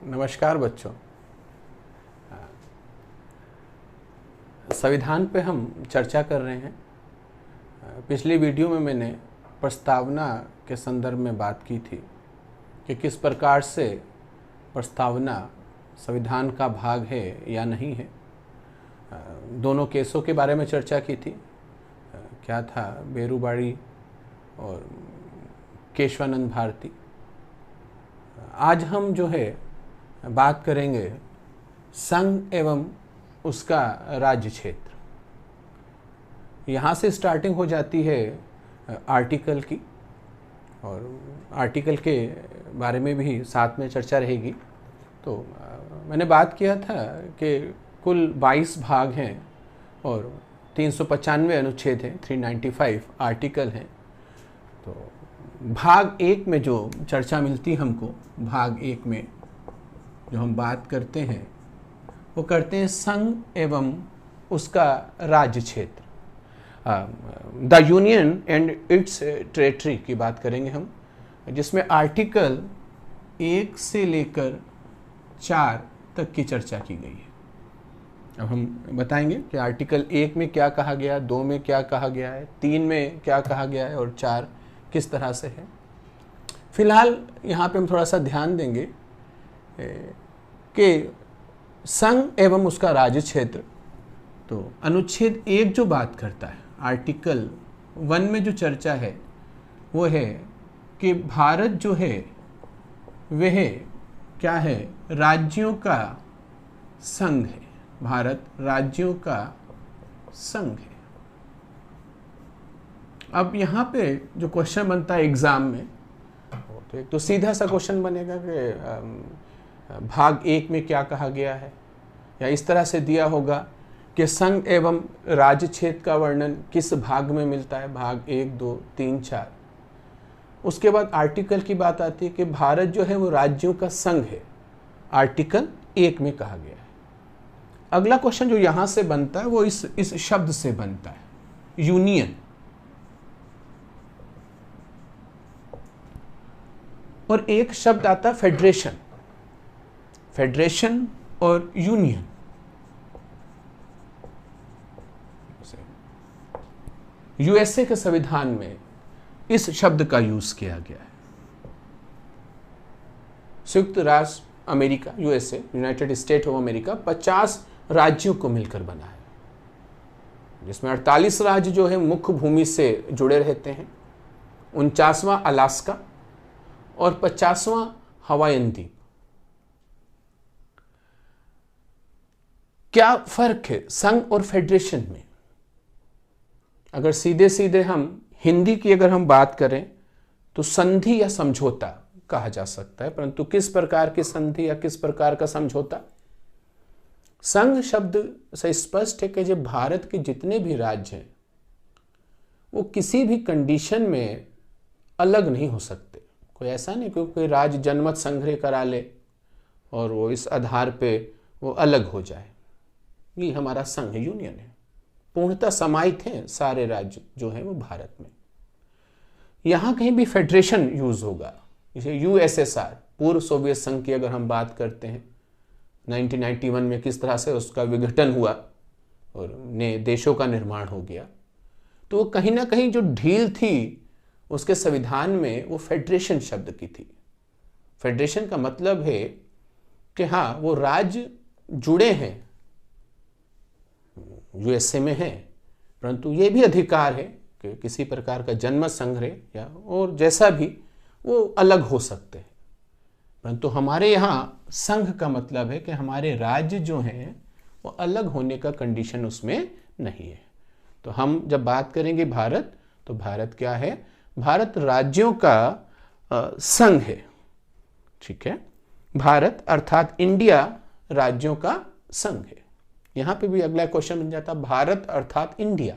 नमस्कार बच्चों। संविधान पे हम चर्चा कर रहे हैं। पिछली वीडियो में मैंने प्रस्तावना के संदर्भ में बात की थी कि किस प्रकार से प्रस्तावना संविधान का भाग है या नहीं है। दोनों केसों के बारे में चर्चा की थी। क्या था, बेरुबाड़ी और केशवानंद भारती। आज हम जो है बात करेंगे संघ एवं उसका राज्य क्षेत्र। यहाँ से स्टार्टिंग हो जाती है आर्टिकल की, और आर्टिकल के बारे में भी साथ में चर्चा रहेगी। तो मैंने बात किया था कि कुल 22 भाग हैं और 395 अनुच्छेद हैं, 395 आर्टिकल हैं। तो भाग एक में जो चर्चा मिलती हमको, भाग एक में जो हम बात करते हैं वो करते हैं संघ एवं उसका राज्य क्षेत्र, the union and it's territory की बात करेंगे हम, जिसमें आर्टिकल 1 से लेकर 4 तक की चर्चा की गई है। अब हम बताएंगे कि आर्टिकल 1 में क्या कहा गया, 2 में क्या कहा गया है, 3 में क्या कहा गया है और 4 किस तरह से है। फिलहाल यहाँ पे हम थोड़ा सा ध्यान देंगे कि संघ एवं उसका राज्य क्षेत्र। तो अनुच्छेद 1 जो बात करता है, आर्टिकल 1 में जो चर्चा है वो है कि भारत जो है वह क्या है, राज्यों का संघ है। भारत राज्यों का संघ है। अब यहाँ पे जो क्वेश्चन बनता है एग्जाम में, तो एक तो सीधा सा क्वेश्चन बनेगा कि भाग 1 में क्या कहा गया है, या इस तरह से दिया होगा कि संघ एवं राज्य क्षेत्र का वर्णन किस भाग में मिलता है, भाग 1, 2, 3, 4। उसके बाद आर्टिकल की बात आती है कि भारत जो है वो राज्यों का संघ है, आर्टिकल 1 में कहा गया है। अगला क्वेश्चन जो यहां से बनता है वो इस शब्द से बनता है, यूनियन। और एक शब्द आता है फेडरेशन, फेडरेशन और यूनियन। यूएसए के संविधान में इस शब्द का यूज किया गया है। संयुक्त राष्ट्र America, USA, United state of America 50 राज्यों को मिलकर बना है, जिसमें 48 राज्य जो है मुख्य भूमि से जुड़े रहते हैं, 49वां अलास्का और 50वां हवाईन द्वीप। क्या फर्क है संघ और फेडरेशन में? अगर सीधे सीधे हम हिंदी की अगर हम बात करें तो संधि या समझौता कहा जा सकता है, परंतु किस प्रकार की संधि या किस प्रकार का समझौता? संघ शब्द से स्पष्ट है कि जब भारत के जितने भी राज्य हैं वो किसी भी कंडीशन में अलग नहीं हो सकते। कोई ऐसा नहीं कि कोई राज्य जनमत संग्रह करा ले और वो इस आधार पे वो अलग हो जाए। ये हमारा संघ है, यूनियन है, पूर्णतः समाहित हैं सारे राज्य जो हैं वो भारत में। यहाँ कहीं भी फेडरेशन यूज होगा, जैसे यूएसएसआर, पूर्व सोवियत संघ की अगर हम बात करते हैं, 1991 में किस तरह से उसका विघटन हुआ और नए देशों का निर्माण हो गया, तो वो कहीं ना कहीं जो ढील थी उसके संविधान में वो फेडरेशन शब्द की थी। फेडरेशन का मतलब है कि हाँ, वो राज्य जुड़े हैं, यूएसए में है, परंतु ये भी अधिकार है कि किसी प्रकार का जनमत संग्रह या और जैसा भी वो अलग हो सकते हैं। परंतु हमारे यहाँ संघ का मतलब है कि हमारे राज्य जो हैं वो अलग होने का कंडीशन उसमें नहीं है। तो हम जब बात करेंगे भारत, तो भारत क्या है? भारत राज्यों का संघ है। ठीक है, भारत अर्थात इंडिया राज्यों का संघ है। यहां पे भी अगला क्वेश्चन बन जाता, भारत अर्थात इंडिया।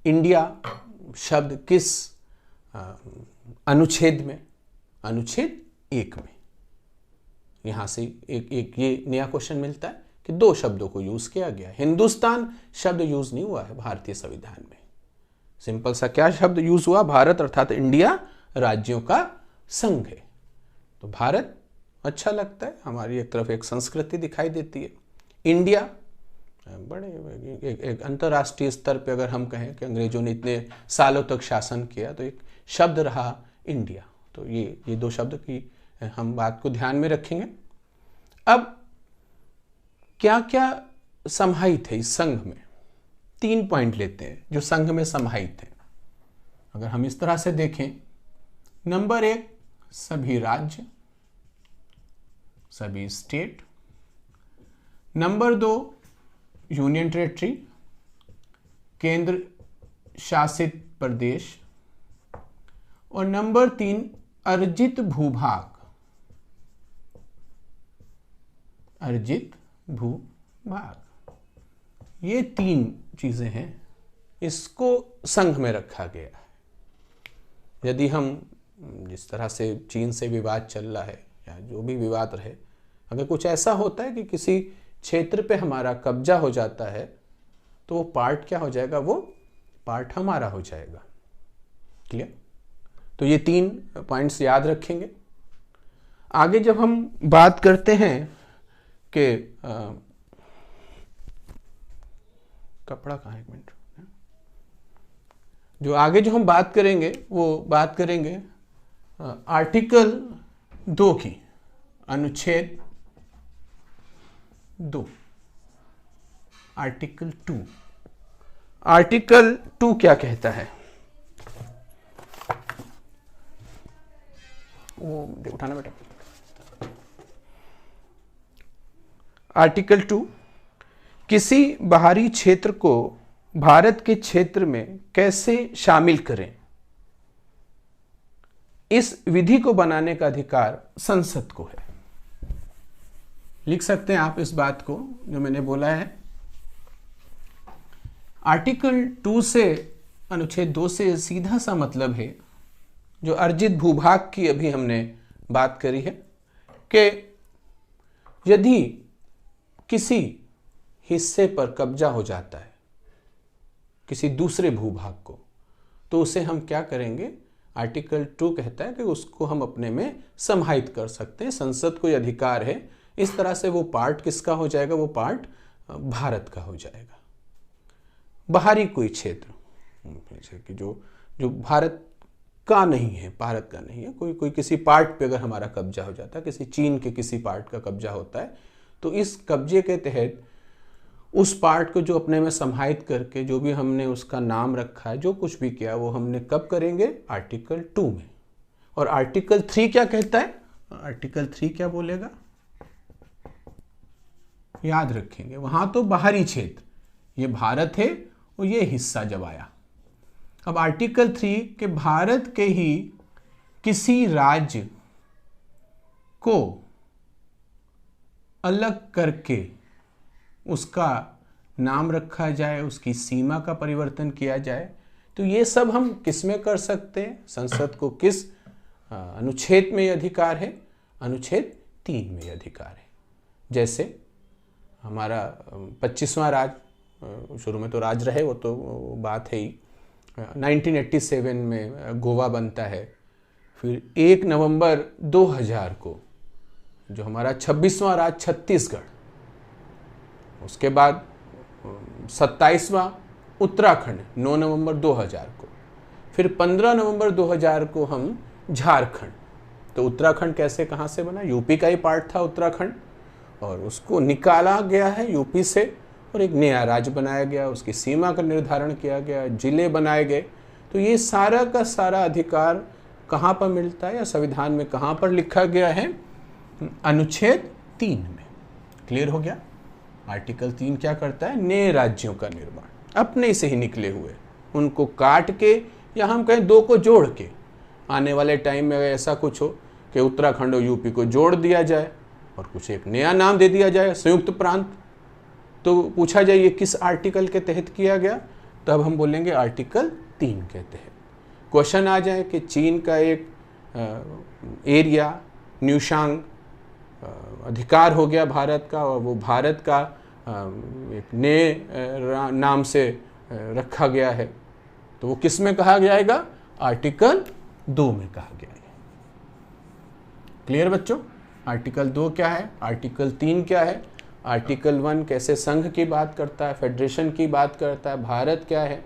इंडिया शब्द किस अनुच्छेद में? अनुच्छेद 1 में। यहां से एक ये नया क्वेश्चन मिलता है कि 2 शब्दों को यूज किया गया। हिंदुस्तान शब्द यूज नहीं हुआ है भारतीय संविधान में। सिंपल सा क्या शब्द यूज हुआ? भारत अर्थात इंडिया राज्यों का संघ है। तो भारत अच्छा लगता है, हमारी एक तरफ एक संस्कृति दिखाई देती है। इंडिया बड़े एक अंतर्राष्ट्रीय स्तर पे अगर हम कहें कि अंग्रेजों ने इतने सालों तक शासन किया तो एक शब्द रहा इंडिया। तो ये दो शब्द की हम बात को ध्यान में रखेंगे। अब क्या क्या समाहित है इस संघ में, 3 पॉइंट लेते हैं जो संघ में समाहित है। अगर हम इस तरह से देखें, नंबर 1 सभी राज्य, सभी स्टेट। नंबर 2 यूनियन टेरिटरी, केंद्र शासित प्रदेश। और नंबर 3 अर्जित भूभाग, अर्जित भूभाग। ये 3 चीजें हैं, इसको संघ में रखा गया है। यदि हम जिस तरह से चीन से विवाद चल रहा है या जो भी विवाद रहे, अगर कुछ ऐसा होता है कि किसी क्षेत्र पे हमारा कब्जा हो जाता है तो वो पार्ट क्या हो जाएगा, वो पार्ट हमारा हो जाएगा। क्लियर? तो ये 3 पॉइंट्स याद रखेंगे। आगे जब हम बात करते हैं कि कपड़ा कहाँ, एक मिनट, जो आगे जो हम बात करेंगे वो बात करेंगे आर्टिकल 2 की, अनुच्छेद 2, आर्टिकल 2। आर्टिकल 2 क्या कहता है, वो उठाना बेटा। आर्टिकल 2, किसी बाहरी क्षेत्र को भारत के क्षेत्र में कैसे शामिल करें, इस विधि को बनाने का अधिकार संसद को है। लिख सकते हैं आप इस बात को जो मैंने बोला है। आर्टिकल 2 से, अनुच्छेद 2 से सीधा सा मतलब है जो अर्जित भूभाग की अभी हमने बात करी है कि यदि किसी हिस्से पर कब्जा हो जाता है किसी दूसरे भूभाग को, तो उसे हम क्या करेंगे, आर्टिकल 2 कहता है कि उसको हम अपने में समाहित कर सकते हैं। संसद को यह अधिकार है। इस तरह से वो पार्ट किसका हो जाएगा, वो पार्ट भारत का हो जाएगा। बाहरी कोई क्षेत्र कि जो भारत का नहीं है, भारत का नहीं है, कोई किसी पार्ट पे अगर हमारा कब्जा हो जाता है, किसी चीन के किसी पार्ट का कब्जा होता है, तो इस कब्जे के तहत उस पार्ट को जो अपने में समाहित करके जो भी हमने उसका नाम रखा है, जो कुछ भी किया, वो हमने कब करेंगे, आर्टिकल 2 में। और आर्टिकल 3 क्या कहता है, आर्टिकल 3 क्या बोलेगा, याद रखेंगे, वहां तो बाहरी क्षेत्र, ये भारत है और ये हिस्सा जब आया। अब आर्टिकल 3 के भारत के ही किसी राज्य को अलग करके उसका नाम रखा जाए, उसकी सीमा का परिवर्तन किया जाए, तो ये सब हम किस में कर सकते हैं, संसद को किस अनुच्छेद में यह अधिकार है, अनुच्छेद 3 में यह अधिकार है। जैसे हमारा 25वां राज्य, शुरू में तो राज्य रहे, वो तो बात है ही, 1987 में गोवा बनता है। फिर 1 नवंबर 2000 को जो हमारा 26वां राज्य छत्तीसगढ़, उसके बाद 27वां उत्तराखंड 9 नवंबर 2000 को, फिर 15 नवंबर 2000 को हम झारखंड। तो उत्तराखंड कैसे कहाँ से बना, यूपी का ही पार्ट था उत्तराखंड, और उसको निकाला गया है यूपी से और एक नया राज्य बनाया गया, उसकी सीमा का निर्धारण किया गया, जिले बनाए गए। तो ये सारा का सारा अधिकार कहाँ पर मिलता है या संविधान में कहाँ पर लिखा गया है, अनुच्छेद 3 में। क्लियर हो गया? आर्टिकल 3 क्या करता है, नए राज्यों का निर्माण, अपने से ही निकले हुए, उनको काट के या हम कहें 2 को जोड़ के, आने वाले टाइम में ऐसा कुछ हो कि उत्तराखंड और यूपी को जोड़ दिया जाए और कुछ एक नया नाम दे दिया जाए, संयुक्त प्रांत, तो पूछा जाए ये किस आर्टिकल के तहत किया गया, तब हम बोलेंगे आर्टिकल 3 के तहत। क्वेश्चन आ जाए कि चीन का एक एरिया न्यूशांग अधिकार हो गया भारत का, और वो भारत का एक नए नाम से रखा गया है, तो वो किस में कहा जाएगा, आर्टिकल 2 में कहा गया है। क्लियर बच्चों? आर्टिकल 2 क्या है, आर्टिकल 3 क्या है, आर्टिकल 1 कैसे संघ की बात करता है, फेडरेशन की बात करता है, भारत क्या है,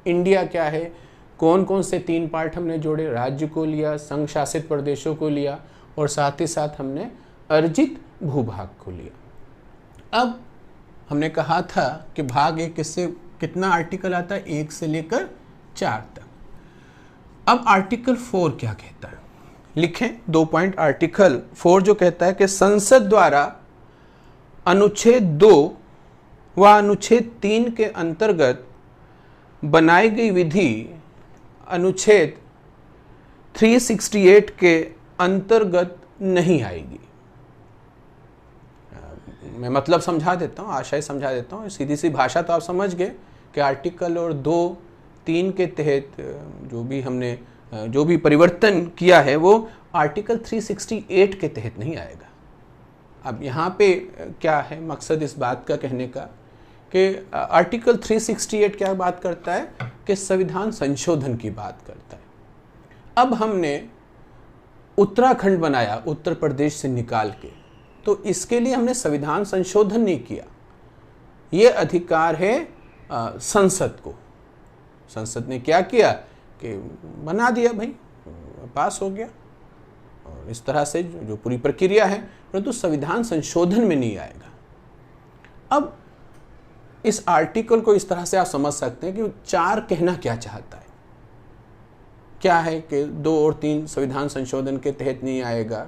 इंडिया क्या है, कौन कौन से 3 पार्ट हमने जोड़े, राज्य को लिया, संघ शासित प्रदेशों को लिया और साथ ही साथ हमने अर्जित भूभाग को लिया। अब हमने कहा था कि भाग 1 किससे कितना आर्टिकल आता है, 1 से लेकर 4 तक। अब आर्टिकल 4 क्या कहता है, लिखें 2 पॉइंट। आर्टिकल 4 जो कहता है कि संसद द्वारा अनुच्छेद 2 व अनुच्छेद 3 के अंतर्गत बनाई गई विधि अनुच्छेद 368 के अंतर्गत नहीं आएगी। मैं मतलब समझा देता हूँ, आशय समझा देता हूँ, सीधी सी भाषा तो आप समझ गए कि आर्टिकल और 2-3 के तहत जो भी परिवर्तन किया है वो आर्टिकल 368 के तहत नहीं आएगा। अब यहाँ पे क्या है मकसद इस बात का कहने का कि आर्टिकल 368 क्या बात करता है कि संविधान संशोधन की बात करता है। अब हमने उत्तराखंड बनाया उत्तर प्रदेश से निकाल के, तो इसके लिए हमने संविधान संशोधन नहीं किया, ये अधिकार है संसद को। संसद ने क्या किया कि बना दिया भाई, पास हो गया, और इस तरह से जो पूरी प्रक्रिया है, परंतु संविधान संशोधन में नहीं आएगा। अब इस आर्टिकल को इस तरह से आप समझ सकते हैं कि 4 कहना क्या चाहता है, क्या है कि 2 और 3 संविधान संशोधन के तहत नहीं आएगा।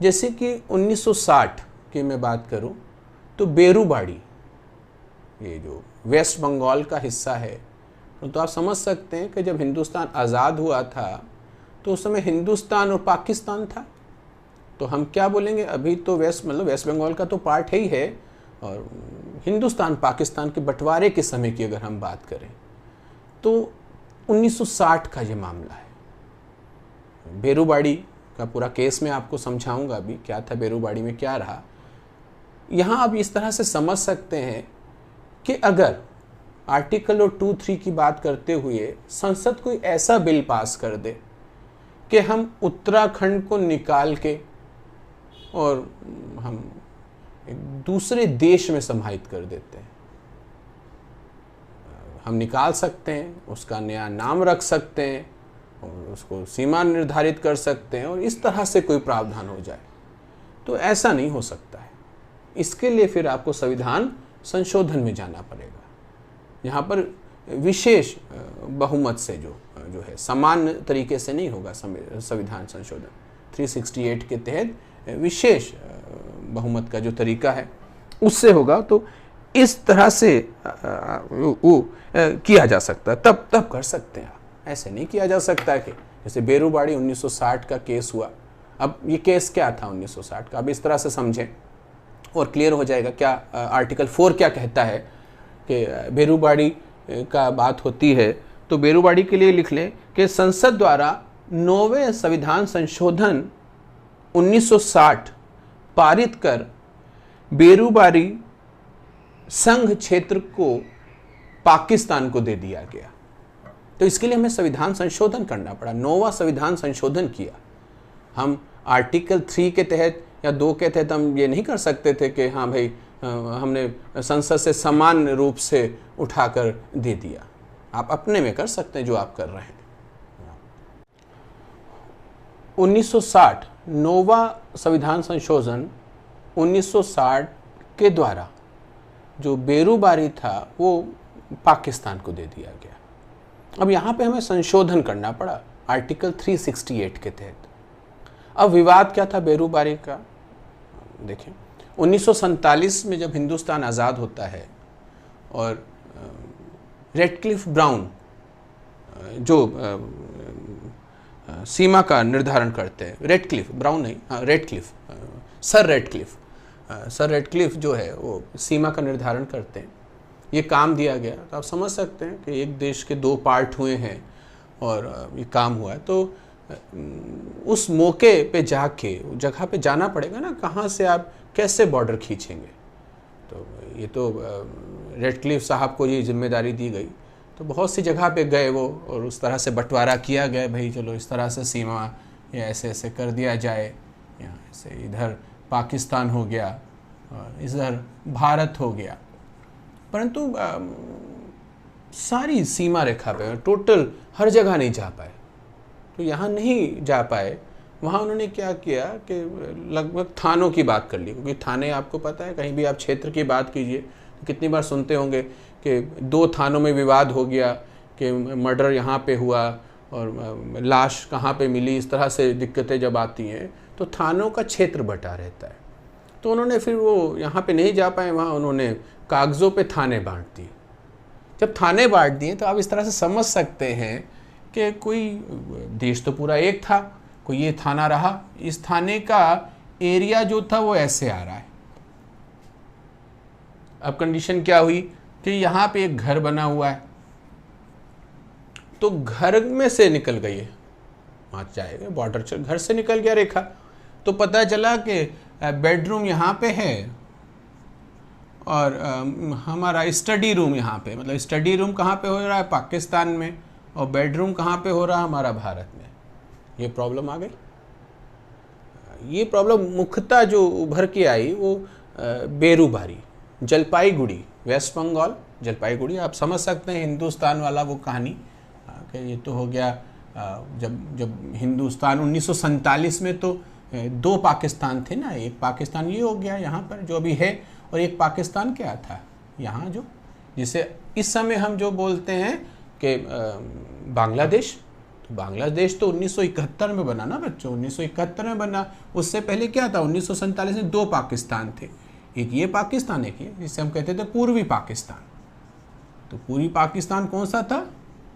जैसे कि 1960 की मैं बात करूं तो बेरूबाड़ी, ये जो वेस्ट बंगाल का हिस्सा है, तो आप समझ सकते हैं कि जब हिंदुस्तान आज़ाद हुआ था तो उस समय हिंदुस्तान और पाकिस्तान था। तो हम क्या बोलेंगे, अभी तो वेस्ट बंगाल का तो पार्ट ही है, और हिंदुस्तान पाकिस्तान के बंटवारे के समय की अगर हम बात करें तो 1960 का ये मामला है। बेरूबाड़ी का पूरा केस मैं आपको समझाऊंगा अभी, क्या था बेरूबाड़ी में क्या रहा। यहाँ आप इस तरह से समझ सकते हैं कि अगर आर्टिकल और 2-3 की बात करते हुए संसद कोई ऐसा बिल पास कर दे कि हम उत्तराखंड को निकाल के और हम एक दूसरे देश में समाहित कर देते हैं, हम निकाल सकते हैं, उसका नया नाम रख सकते हैं और उसको सीमा निर्धारित कर सकते हैं और इस तरह से कोई प्रावधान हो जाए, तो ऐसा नहीं हो सकता है। इसके लिए फिर आपको संविधान संशोधन में जाना पड़ेगा। यहाँ पर विशेष बहुमत से जो है, समान तरीके से नहीं होगा संविधान संशोधन। 368 के तहत विशेष बहुमत का जो तरीका है उससे होगा। तो इस तरह से किया जा सकता है, तब कर सकते हैं। ऐसे नहीं किया जा सकता कि जैसे बेरूबाड़ी 1960 का केस हुआ। अब ये केस क्या था 1960 का, अब इस तरह से समझें और क्लियर हो जाएगा क्या आर्टिकल 4 क्या कहता है कि बेरूबाड़ी का बात होती है। तो बेरूबाड़ी के लिए लिख लें कि संसद द्वारा 9वें संविधान संशोधन 1960 पारित कर बेरूबाड़ी संघ क्षेत्र को पाकिस्तान को दे दिया गया। तो इसके लिए हमें संविधान संशोधन करना पड़ा, 9वां संविधान संशोधन किया। हम आर्टिकल 3 के तहत या 2 के तहत हम ये नहीं कर सकते थे कि हाँ भाई हमने संसद से समान रूप से उठाकर दे दिया। आप अपने में कर सकते हैं जो आप कर रहे हैं। 1960 9वां संविधान संशोधन 1960 के द्वारा जो बेरूबारी था वो पाकिस्तान को दे दिया गया। अब यहाँ पे हमें संशोधन करना पड़ा आर्टिकल 368 के तहत। अब विवाद क्या था बेरूबारी का, देखें 1947 में जब हिंदुस्तान आज़ाद होता है और रेडक्लिफ ब्राउन जो सीमा का निर्धारण करते हैं, रेडक्लिफ ब्राउन नहीं, हाँ रेडक्लिफ, सर रेडक्लिफ जो है वो सीमा का निर्धारण करते हैं, ये काम दिया गया। तो आप समझ सकते हैं कि एक देश के 2 पार्ट हुए हैं और ये काम हुआ है। तो उस मौके पे जाके जगह पे जाना पड़ेगा ना, कहाँ से आप कैसे बॉर्डर खींचेंगे। तो ये तो रेडक्लिफ साहब को ये जिम्मेदारी दी गई। तो बहुत सी जगह पे गए वो और उस तरह से बंटवारा किया गया, भाई चलो इस तरह से सीमा ये ऐसे ऐसे कर दिया जाए यहाँ से इधर पाकिस्तान हो गया और इधर भारत हो गया, परंतु सारी सीमा रेखा पे टोटल हर जगह नहीं जा पाए। तो यहाँ नहीं जा पाए, वहाँ उन्होंने क्या किया कि लगभग थानों की बात कर ली, क्योंकि थाने आपको पता है, कहीं भी आप क्षेत्र की बात कीजिए तो कितनी बार सुनते होंगे कि 2 थानों में विवाद हो गया कि मर्डर यहाँ पे हुआ और लाश कहाँ पे मिली, इस तरह से दिक्कतें जब आती हैं तो थानों का क्षेत्र बटा रहता है। तो उन्होंने फिर वो यहाँ पे नहीं जा पाए, वहाँ उन्होंने कागज़ों पे थाने बांट दिए। जब थाने बांट दिए तो आप इस तरह से समझ सकते हैं कि कोई देश तो पूरा एक था, कोई ये थाना रहा, इस थाने का एरिया जो था वो ऐसे आ रहा है। अब कंडीशन क्या हुई कि यहाँ पे एक घर बना हुआ है, तो घर में से निकल गई है, वहाँ जाएगा बॉर्डर चल, घर से निकल गया रेखा, तो पता चला कि बेडरूम यहाँ पे है और हमारा स्टडी रूम यहाँ पे, मतलब स्टडी रूम कहाँ पे हो रहा है, पाकिस्तान में, और बेडरूम कहाँ पे हो रहा है, हमारा भारत में। ये प्रॉब्लम आ गई। ये प्रॉब्लम मुख्यतः जो उभर के आई वो बेरूबारी, जलपाईगुड़ी, वेस्ट बंगाल, जलपाईगुड़ी। आप समझ सकते हैं हिंदुस्तान वाला वो कहानी कि ये तो हो गया जब हिंदुस्तान 1947 में तो 2 पाकिस्तान थे ना, एक पाकिस्तान ये हो गया यहाँ पर जो अभी है, और एक पाकिस्तान क्या था यहाँ जो, जिसे इस समय हम जो बोलते हैं कि बांग्लादेश। तो बांग्लादेश तो 1971 में बना ना बच्चों, 1971 में बना। उससे पहले क्या था, 1947 में 2 पाकिस्तान थे, एक ये पाकिस्तान, एक ये जिसे हम कहते थे पूर्वी पाकिस्तान। तो पूर्वी पाकिस्तान कौन सा था,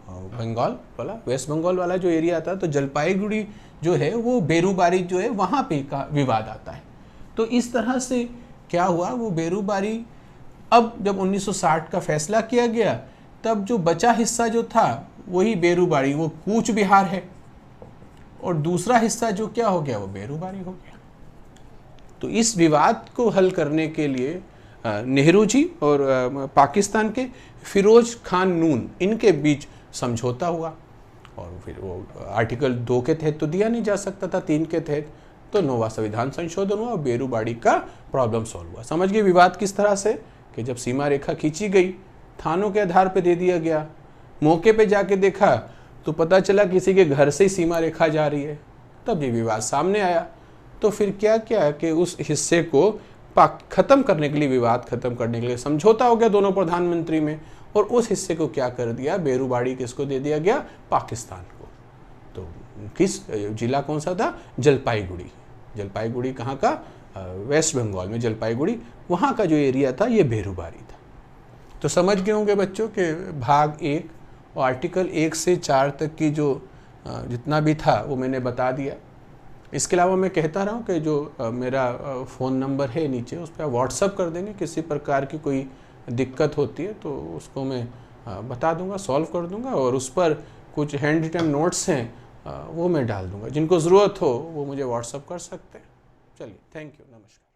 बंगाल वाला, वेस्ट बंगाल वाला जो एरिया था। तो जलपाईगुड़ी जो है वो बेरूबारी जो है वहाँ पे का विवाद आता है। तो इस तरह से क्या हुआ, वो बेरूबारी, अब जब 1960 का फैसला किया गया तब जो बचा हिस्सा जो था वही बेरूबारी, वो कूच बिहार है, और दूसरा हिस्सा जो क्या हो गया वो बेरूबारी हो गया। तो इस विवाद को हल करने के लिए नेहरू जी और पाकिस्तान के फिरोज खान नून, इनके बीच समझौता हुआ, और फिर वो आर्टिकल 2 के तहत तो दिया नहीं जा सकता था, 3 के तहत तो 9वां संविधान संशोधन हुआ और बेरूबारी का प्रॉब्लम सॉल्व हुआ। समझ गए विवाद किस तरह से, कि जब सीमा रेखा खींची गई थानों के आधार पर दे दिया गया, मौके पे जाके देखा तो पता चला किसी के घर से ही सीमा रेखा जा रही है, तब ये विवाद सामने आया। तो फिर क्या किया कि उस हिस्से को खत्म करने के लिए, विवाद खत्म करने के लिए समझौता हो गया दोनों प्रधानमंत्री में, और उस हिस्से को क्या कर दिया, बेरूबारी किसको दे दिया गया, पाकिस्तान को। तो किस जिला कौन सा था, जलपाईगुड़ी। जलपाईगुड़ी कहाँ का, वेस्ट बंगाल में जलपाईगुड़ी, वहाँ का जो एरिया था ये बेरूबारी था। तो समझ गए होंगे बच्चों के भाग 1 और आर्टिकल 1 से 4 तक की जो जितना भी था वो मैंने बता दिया। इसके अलावा मैं कहता रहा हूँ कि जो मेरा फ़ोन नंबर है नीचे, उस पर व्हाट्सअप कर देंगे, किसी प्रकार की कोई दिक्कत होती है तो उसको मैं बता दूंगा, सॉल्व कर दूंगा, और उस पर कुछ हैंड रिटन नोट्स हैं वो मैं डाल दूंगा। जिनको ज़रूरत हो वो मुझे व्हाट्सअप कर सकते हैं। चलिए, थैंक यू, नमस्कार।